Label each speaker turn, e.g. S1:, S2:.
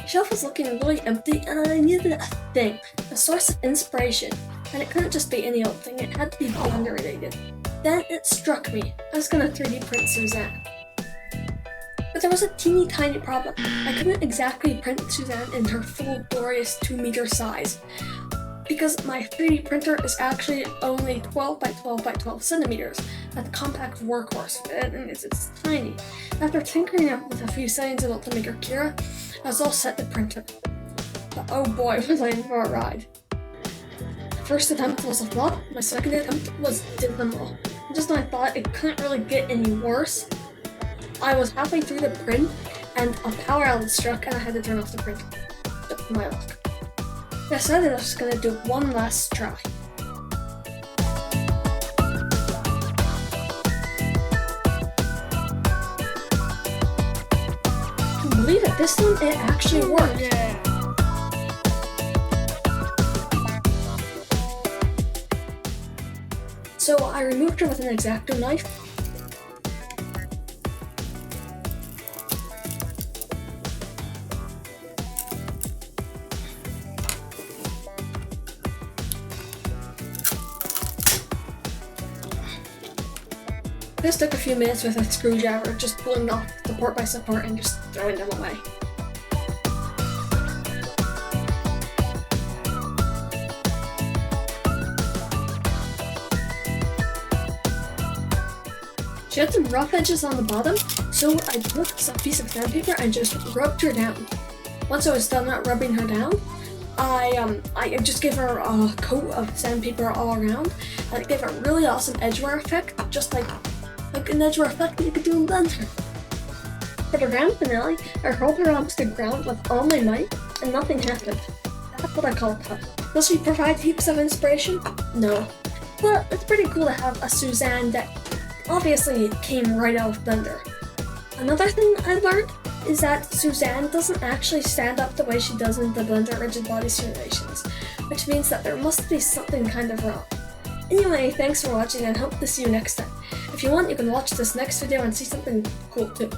S1: shelf was looking really empty and I needed a thing, a source of inspiration, and it couldn't just be any old thing, it had to be blender related. Then it struck me, I was gonna 3D print Suzanne. But there was a teeny tiny problem. I couldn't exactly print Suzanne in her full glorious 2-meter size, because my 3D printer is actually only 12 by 12 by 12 centimeters, a compact workhorse, and it's tiny. After tinkering with a few settings in it to make her Kira, I was all set to print her. But oh boy, was I in for a ride. First attempt was a flop, my second attempt was dismal. Just when I thought it couldn't really get any worse, I was halfway through the print and a power outlet struck and I had to turn off the printer. Just my luck. I decided I was going to do one last try. I believe it, this time it actually worked.
S2: Yeah.
S1: So I removed her with an X-Acto knife. This took a few minutes with a screwdriver, just pulling off support by support and just throwing them away. She had some rough edges on the bottom, so I took some piece of sandpaper and just rubbed her down. Once I was done rubbing her down, I just gave her a coat of sandpaper all around, and it gave a really awesome edgeware effect, just like an edgeware effect that you could do in Blender. For the grand finale, I hurled her onto the ground with all my might, and nothing happened. That's what I call tough. Does she provide heaps of inspiration? No. But it's pretty cool to have a Suzanne that obviously came right out of Blender. Another thing I learned is that Suzanne doesn't actually stand up the way she does in the Blender rigid body simulations, which means that there must be something kind of wrong. Anyway, thanks for watching and hope to see you next time. If you want, you can watch this next video and see something cool too.